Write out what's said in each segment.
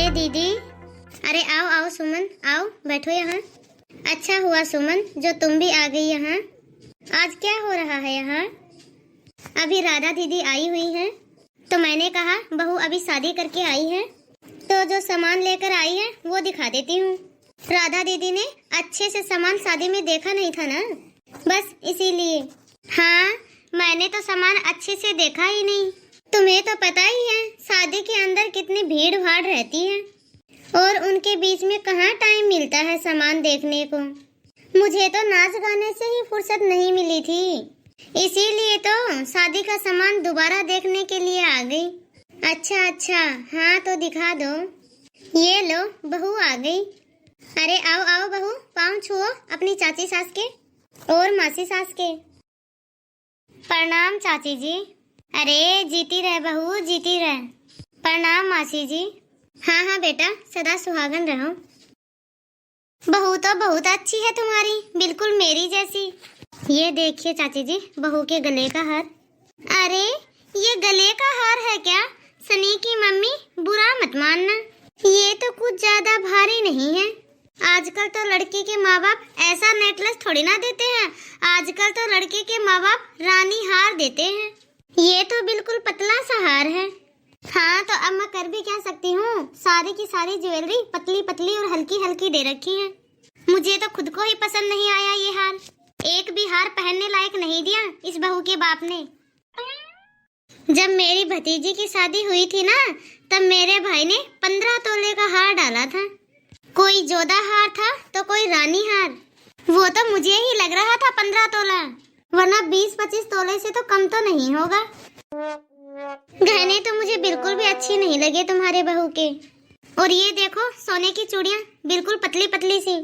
अरे दीदी, अरे आओ आओ सुमन, आओ बैठो यहाँ। अच्छा हुआ सुमन जो तुम भी आ गई यहाँ। आज क्या हो रहा है यहाँ? अभी राधा दीदी आई हुई हैं, तो मैंने कहा बहू अभी शादी करके आई है तो जो सामान लेकर आई है वो दिखा देती हूँ। राधा दीदी ने अच्छे से सामान शादी में देखा नहीं था ना, बस इसीलिए। हाँ, मैंने तो सामान अच्छे से देखा ही नहीं। तुम्हें तो पता ही है शादी के अंदर कितनी भीड़ भाड़ रहती है और उनके बीच में कहाँ टाइम मिलता है सामान देखने को। मुझे तो नाच गाने से ही फुर्सत नहीं मिली थी, इसीलिए तो शादी का सामान दोबारा देखने के लिए आ गई। अच्छा, हाँ तो दिखा दो। ये लो बहू आ गई। अरे आओ आओ बहू, पाँव छुओ अपनी चाची सास के और मासी सास के। प्रणाम चाची जी। अरे जीती रहे बहू, जीती रहे। प्रणाम मासी जी। हाँ बेटा, सदा सुहागन रहो। बहू तो बहुत अच्छी है तुम्हारी, बिल्कुल मेरी जैसी। ये देखिए चाची जी, बहू के गले का हार। अरे ये गले का हार है क्या? सनी की मम्मी, बुरा मत मानना, ये तो कुछ ज्यादा भारी नहीं है। आजकल तो लड़की के माँ बाप ऐसा नेकलेस थोड़ी ना देते हैं। आजकल तो लड़के के माँ बाप रानी हार देते हैं। ये तो बिल्कुल पतला सा हार है। हाँ तो अब मैं कर भी क्या सकती हूँ, सारी की सारी ज्वेलरी पतली पतली और हल्की हल्की दे रखी है। मुझे तो खुद को ही पसंद नहीं आया ये हार। एक भी हार पहनने लायक नहीं दिया इस बहू के बाप ने। जब मेरी भतीजी की शादी हुई थी ना, तब मेरे भाई ने 15 तोले का हार डाला था। कोई जोधा हार था तो कोई रानी हार। वो तो मुझे ही लग रहा था 15 तोला, वरना 20-25 तोले से तो कम तो नहीं होगा। गहने तो मुझे बिल्कुल भी अच्छी नहीं लगे तुम्हारे बहू के। और ये देखो सोने की चूड़ियाँ बिल्कुल पतली पतली सी,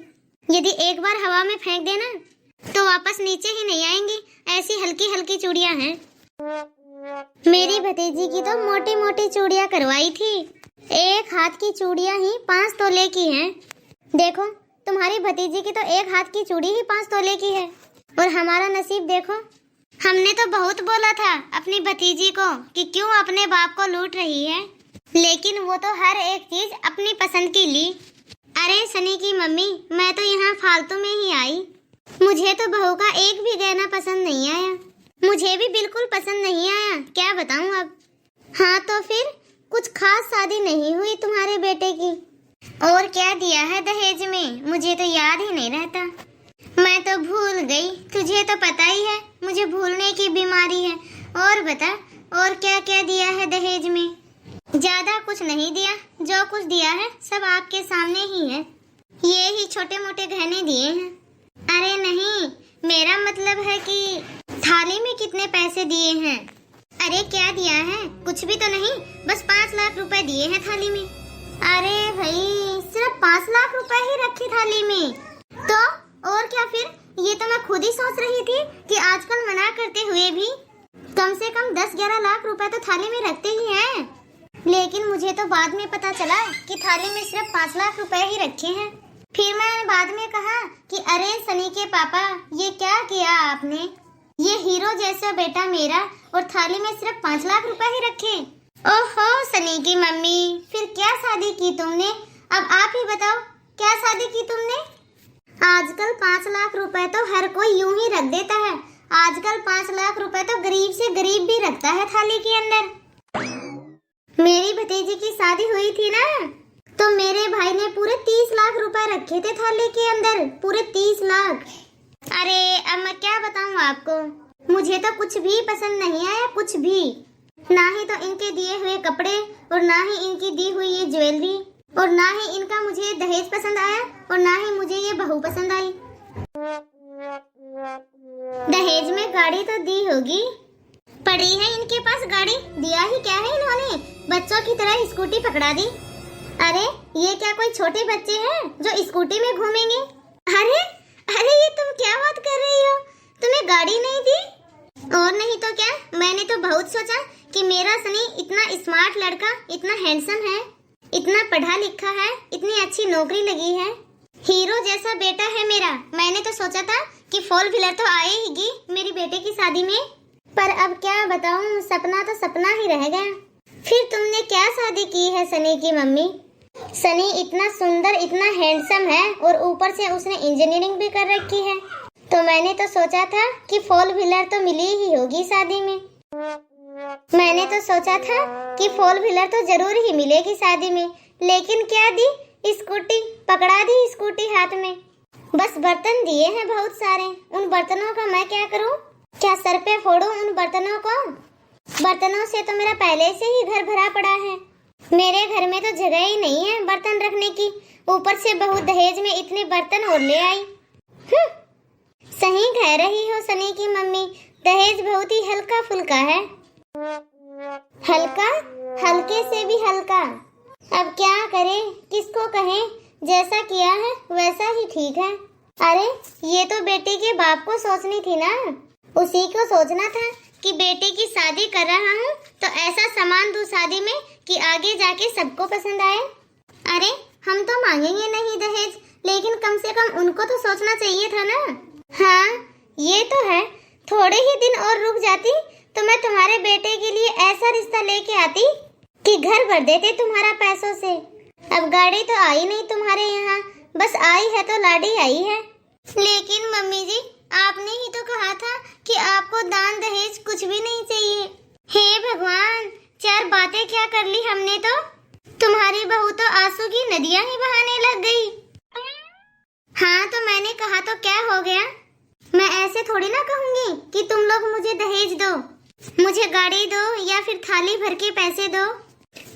यदि एक बार हवा में फेंक देना तो वापस नीचे ही नहीं आएंगी, ऐसी हल्की हल्की चूड़ियाँ हैं। मेरी भतीजी की तो मोटी मोटी चूड़ियाँ करवाई थी। एक हाथ की चूड़ियाँ ही 5 तोले की हैं। देखो तुम्हारी भतीजी की तो एक हाथ की चूड़ी ही 5 तोले की है, और हमारा नसीब देखो। हमने तो बहुत बोला था अपनी भतीजी को कि क्यों अपने बाप को लूट रही है, लेकिन वो तो हर एक चीज अपनी पसंद की ली। अरे सनी की मम्मी, मैं तो यहाँ फालतू में ही आई। मुझे तो बहू का एक भी गहना पसंद नहीं आया। मुझे भी बिल्कुल पसंद नहीं आया, क्या बताऊँ अब। हाँ तो फिर कुछ खास शादी नहीं हुई तुम्हारे बेटे की? और क्या दिया है दहेज में, मुझे तो याद ही नहीं रहता। मैं तो भूल गई, तुझे तो पता ही है मुझे भूलने की बीमारी है। और बता, और क्या क्या दिया है दहेज में? ज्यादा कुछ नहीं दिया, जो कुछ दिया है सब आपके सामने ही है। ये ही छोटे मोटे गहने दिए हैं। अरे नहीं, मेरा मतलब है कि थाली में कितने पैसे दिए हैं। अरे क्या दिया है, कुछ भी तो नहीं, बस 5 लाख रुपए दिए हैं थाली में। अरे भाई, सिर्फ 5 लाख रुपए ही रखी थाली में, तो और क्या फिर? ये तो मैं खुद ही सोच रही थी कि आजकल मना करते हुए भी कम से कम 10-11 लाख रुपए तो थाली में रखते ही हैं। लेकिन मुझे तो बाद में पता चला कि थाली में सिर्फ 5 लाख रुपए ही रखे हैं। फिर मैंने बाद में कहा कि अरे सनी के पापा, ये क्या किया आपने? ये हीरो जैसा बेटा मेरा, और थाली में सिर्फ 5 लाख रुपए ही रखे। ओहो सनी की मम्मी, फिर क्या शादी की तुमने? अब आप ही बताओ, क्या शादी की तुमने? आजकल 5 लाख रुपए तो हर कोई यूं ही रख देता है। आजकल 5 लाख रुपए तो गरीब से गरीब भी रखता है थाली के अंदर। मेरी भतीजी की शादी हुई थी ना, तो मेरे भाई ने पूरे 30 लाख रुपए रखे थे थाली के अंदर, पूरे 30 लाख। अरे अब मैं क्या बताऊं आपको, मुझे तो कुछ भी पसंद नहीं आया, कुछ भी। ना ही तो इनके दिए हुए कपड़े, और ना ही इनकी दी हुई ये ज्वेलरी, और ना ही इनका मुझे दहेज पसंद आया, और ना ही मुझे ये बहू पसंद आई। दहेज में गाड़ी तो दी होगी, पड़ी है इनके पास गाड़ी, दिया ही क्या है इन्होंने, बच्चों की तरह स्कूटी पकड़ा दी। अरे ये क्या कोई छोटे बच्चे हैं जो स्कूटी में घूमेंगे? अरे अरे ये तुम क्या बात कर रही हो, तुम्हें गाड़ी नहीं दी? और नहीं तो क्या, मैंने तो बहुत सोचा कि मेरा सनी इतना स्मार्ट लड़का, इतना हैंडसम है, इतना पढ़ा लिखा है, इतनी अच्छी नौकरी लगी है, हीरो जैसा बेटा है मेरा। मैंने तो सोचा था कि 4 व्हीलर तो आएगी मेरी बेटे की शादी में, पर अब क्या बताऊं, सपना तो सपना ही रह गया। फिर तुमने क्या शादी की है सनी की मम्मी? सनी इतना सुंदर, इतना हैंडसम है और ऊपर से उसने इंजीनियरिंग भी कर रखी है। तो मैंने तो सोचा था कि फोर व्हीलर तो मिली ही होगी शादी में। मैंने तो सोचा था कि फोर व्हीलर तो जरूर ही मिलेगी शादी में, लेकिन क्या दी, स्कूटी। पकड़ा दी स्कूटी हाथ में। बस बर्तन दिए हैं बहुत सारे, उन बर्तनों का मैं क्या करूं? क्या सर पे फोड़ूं उन बर्तनों को? बर्तनों से तो मेरा पहले से ही घर भरा पड़ा है। मेरे घर में तो जगह ही नहीं है बर्तन रखने की, ऊपर से बहू दहेज में इतने बर्तन और ले आई। सही कह रही हो सनी की मम्मी, दहेज बहुत ही हल्का फुल्का है। हल्का, हल्के से भी हल्का। अब क्या करें, किसको कहें? जैसा किया है वैसा ही ठीक है। अरे ये तो बेटी के बाप को सोचनी थी ना, उसी को सोचना था कि बेटी की शादी कर रहा हूँ तो ऐसा सामान दूं शादी में कि आगे जाके सबको पसंद आए। अरे हम तो मांगेंगे नहीं दहेज, लेकिन कम से कम उनको तो सोचना चाहिए था ना। हाँ ये तो है, थोड़े ही दिन और रुक जाती तो मैं तुम्हारे बेटे के लिए ऐसा रिश्ता लेके आती कि घर भर देते तुम्हारा पैसों से। अब गाड़ी तो आई नहीं तुम्हारे यहाँ, बस आई है तो लाड़ी आई है। लेकिन मम्मी जी, आपने ही तो कहा था कि आपको दान दहेज कुछ भी नहीं चाहिए। हे भगवान, चार बातें क्या कर ली हमने तो। तुम्हारी बहू तो आंसू की नदियां ही बहाने लग गई। हाँ तो मैंने कहा तो क्या हो गया? मैं ऐसे थोड़ी ना कहूंगी कि तुम लोग मुझे दहेज दो, मुझे गाड़ी दो या फिर थाली भर के पैसे दो।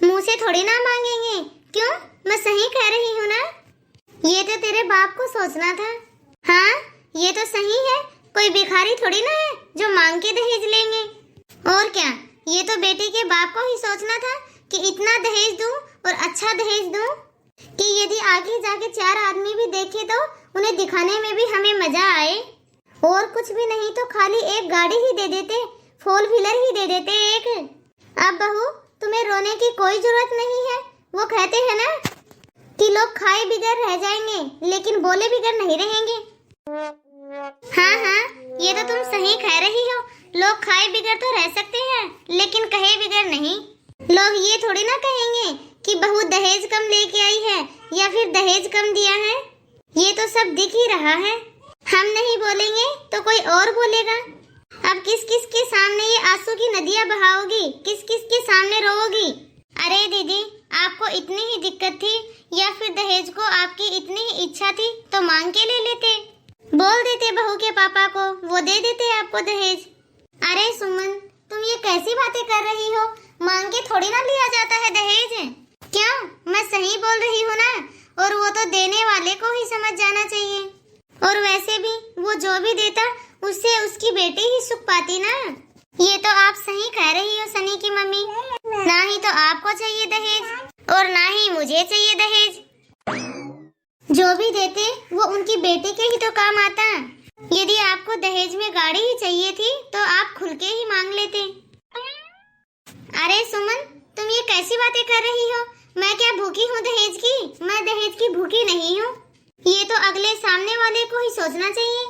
मुंह से थोड़ी ना मांगेंगे। क्यों, मैं सही कह रही हूँ ना? ये तो तेरे बाप को सोचना था। हाँ ये तो सही है, कोई भिखारी थोड़ी ना है जो मांग के दहेज लेंगे। और क्या, ये तो बेटी के बाप को ही सोचना था कि इतना दहेज दूं और अच्छा दहेज दूं कि यदि आगे जाके चार आदमी भी देखे तो उन्हें दिखाने में भी हमें मजा आए। और कुछ भी नहीं तो खाली एक गाड़ी ही दे देते, फोर व्हीलर ही दे देते एक। अब बहू तुम्हें रोने की कोई जरूरत नहीं है। वो कहते हैं ना कि लोग खाए बिगर रह जाएंगे लेकिन बोले बिगर नहीं रहेंगे। हाँ हाँ ये तो तुम सही कह रही हो, लोग खाए बिगर तो रह सकते हैं लेकिन कहे बिगर नहीं। लोग ये थोड़ी ना कहेंगे कि बहू दहेज कम लेके आई है या फिर दहेज कम दिया है। ये तो सब दिख ही रहा है। हम नहीं बोलेंगे तो कोई और बोलेगा। अब किस किस के सामने ये आंसू की नदियां बहाओगी, किस किस के सामने रोओगी? अरे दीदी, आपको इतनी ही दिक्कत थी या फिर दहेज को आपकी इतनी ही इच्छा थी तो मांग के ले लेते, बोल देते बहू के पापा को, वो दे देते आपको दहेज। अरे सुमन, तुम ये कैसी बातें कर रही हो? मांग के थोड़ी ना लिया जाता है दहेज। क्यों, मैं सही बोल रही हूँ ना? और वो तो देने वाले को ही समझ जाना चाहिए। और वैसे भी वो जो भी देता उससे उसकी बेटी ही सुख पाती ना। ये तो आप सही कह रही हो सनी की मम्मी। ना ही तो आपको चाहिए दहेज और ना ही मुझे चाहिए दहेज। जो भी देते वो उनकी बेटी के ही तो काम आता। यदि आपको दहेज में गाड़ी ही चाहिए थी तो आप खुल के ही मांग लेते। अरे सुमन, तुम ये कैसी बातें कर रही हो? मैं क्या भूखी हूँ दहेज की? मैं दहेज की भूखी नहीं हूँ। ये तो अगले सामने वाले को ही सोचना चाहिए।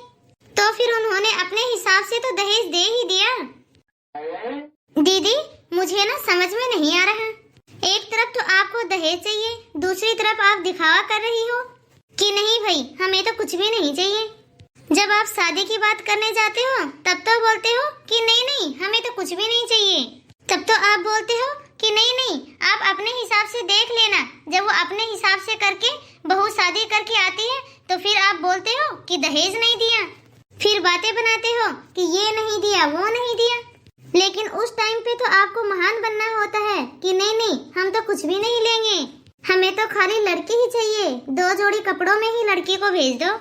तो फिर उन्होंने अपने हिसाब से तो दहेज दे ही दिया। दीदी मुझे ना समझ में नहीं आ रहा, एक तरफ तो आपको दहेज चाहिए, दूसरी तरफ आप दिखावा कर रही हो कि नहीं भाई हमें तो कुछ भी नहीं चाहिए। जब आप शादी की बात करने जाते हो तब तो बोलते हो कि नहीं नहीं हमें तो कुछ भी नहीं चाहिए। तब तो आप बोलते हो कि नहीं नहीं आप अपने हिसाब से देख लेना। जब वो अपने हिसाब से करके बहू शादी करके आती है तो फिर आप बोलते हो कि दहेज नहीं दिया। फिर बातें बनाते हो कि ये नहीं दिया वो नहीं दिया। लेकिन उस टाइम पे तो आपको महान बनना होता है कि नहीं नहीं हम तो कुछ भी नहीं लेंगे, हमें तो खाली लड़की ही चाहिए, 2 जोड़ी कपड़ों में ही लड़की को भेज दो।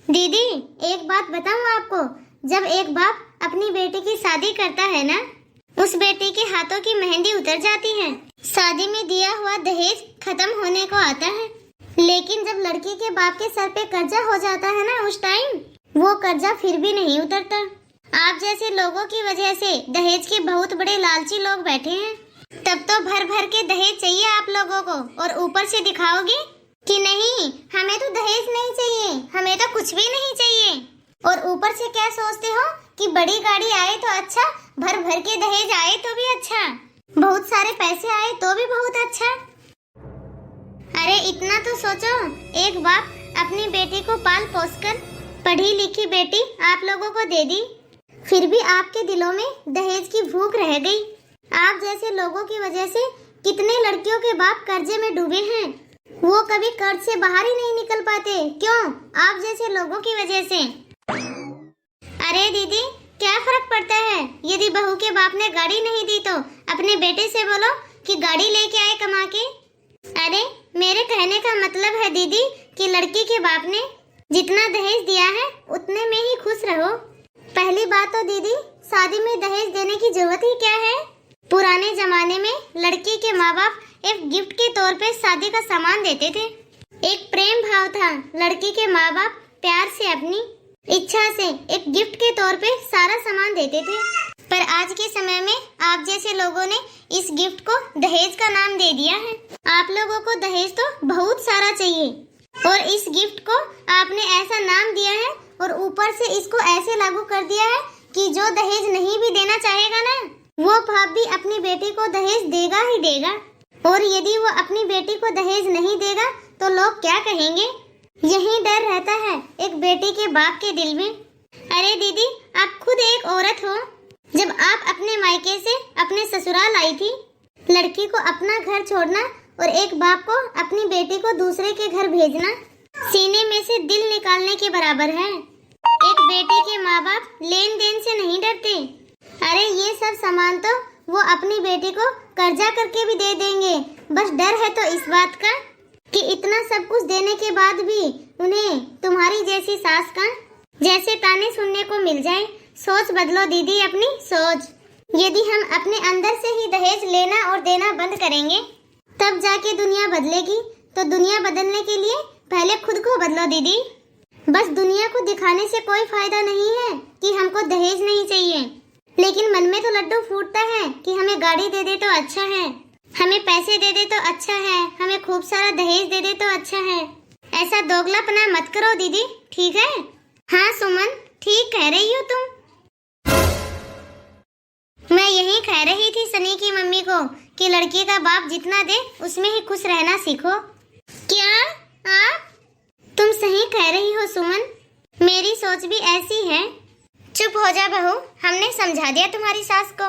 दीदी एक बात बताऊं आपको, जब एक बाप अपनी बेटी की शादी करता है ना, उस बेटी के हाथों की मेहंदी उतर जाती है। शादी में दिया हुआ दहेज खत्म होने को आता है, लेकिन जब लड़की के बाप के सर पे कर्जा हो जाता है ना, उस टाइम वो कर्जा फिर भी नहीं उतरता। आप जैसे लोगों की वजह से दहेज के बहुत बड़े लालची लोग बैठे हैं। तब तो भर भर के दहेज चाहिए आप लोगों को, और ऊपर से दिखाओगे कि नहीं हमें तो दहेज नहीं चाहिए, हमें तो कुछ भी नहीं चाहिए। और ऊपर से क्या सोचते हो कि बड़ी गाड़ी आए तो अच्छा, भर भर के दहेज आए तो भी अच्छा, बहुत सारे पैसे आए तो भी बहुत अच्छा। अरे इतना तो सोचो, एक बाप अपनी बेटी को पाल पोस कर पढ़ी लिखी बेटी आप लोगों को दे दी, फिर भी आपके दिलों में दहेज की भूख रह गई। आप जैसे लोगों की वजह से कितने लड़कियों के बाप कर्जे में डूबे हैं, वो कभी कर्ज से बाहर ही नहीं निकल पाते। क्यों? आप जैसे लोगों की वजह से। अरे दीदी, क्या फर्क पड़ता है? यदि बहू के बाप ने गाड़ी नहीं दी तो अपने बेटे से बोलो कि गाड़ी लेके आए कमा के। अरे मेरे कहने का मतलब है दीदी कि लड़की के बाप ने जितना दहेज दिया है उतने में ही खुश रहो। पहली बात तो दीदी, शादी में दहेज देने की जरूरत ही क्या है? पुराने जमाने में लड़की के माँ बाप एक गिफ्ट के तौर पे शादी का सामान देते थे। एक प्रेम भाव था, लड़की के माँ बाप प्यार से अपनी इच्छा से एक गिफ्ट के तौर पे सारा सामान देते थे। पर आज के समय में आप जैसे लोगों ने इस गिफ्ट को दहेज का नाम दे दिया है। आप लोगों को दहेज तो बहुत सारा चाहिए और इस गिफ्ट को आपने ऐसा नाम दिया है और ऊपर से इसको ऐसे लागू कर दिया है कि जो दहेज नहीं भी देना चाहेगा ना, वो बाप भी अपनी बेटी को दहेज देगा ही देगा। और यदि वो अपनी बेटी को दहेज नहीं देगा तो लोग क्या कहेंगे? यही डर रहता है एक बेटी के बाप के दिल में। अरे दीदी, आप खुद एक औरत हो। जब आप अपने मायके से अपने ससुराल आई थी, लड़की को अपना घर छोड़ना और एक बाप को अपनी बेटी को दूसरे के घर भेजना सीने में से दिल निकालने के बराबर है। एक बेटे के माँ बाप लेन देन से नहीं डरते। अरे ये सब सामान तो वो अपनी बेटी को कर्जा करके भी दे देंगे। बस डर है तो इस बात का कि इतना सब कुछ देने के बाद भी उन्हें तुम्हारी जैसी सास का जैसे ताने सुनने को मिल जाए। सोच बदलो दीदी, अपनी सोच। यदि हम अपने अंदर से ही दहेज लेना और देना बंद करेंगे तब जाके दुनिया बदलेगी। तो दुनिया बदलने के लिए पहले खुद को बदलो दीदी। बस दुनिया को दिखाने से कोई फायदा नहीं है कि हमको दहेज नहीं चाहिए, लेकिन मन में तो लड्डू फूटता है कि हमें गाड़ी दे दे तो अच्छा है, हमें पैसे दे दे तो अच्छा है, हमें खूब सारा दहेज दे दे तो अच्छा है। ऐसा दोगलापना मत करो दीदी, ठीक है? हाँ सुमन, ठीक कह रही हो तुम। मैं यही कह रही थी सनी की मम्मी को कि लड़की का बाप जितना दे उसमें ही खुश रहना सीखो। क्या आप? तुम सही कह रही हो सुमन, मेरी सोच भी ऐसी है। चुप हो जा बहू, हमने समझा दिया तुम्हारी सास को।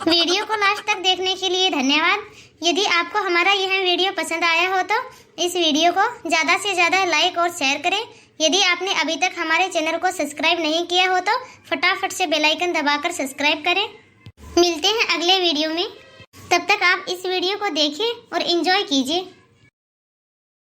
वीडियो को लास्ट तक देखने के लिए धन्यवाद। यदि आपको हमारा यह वीडियो पसंद आया हो तो इस वीडियो को ज़्यादा से ज़्यादा लाइक और शेयर करें। यदि आपने अभी तक हमारे चैनल को सब्सक्राइब नहीं किया हो तो फटाफट से बेल आइकन दबाकर सब्सक्राइब करें। मिलते हैं अगले वीडियो में, तब तक आप इस वीडियो को देखिए और एंजॉय कीजिए।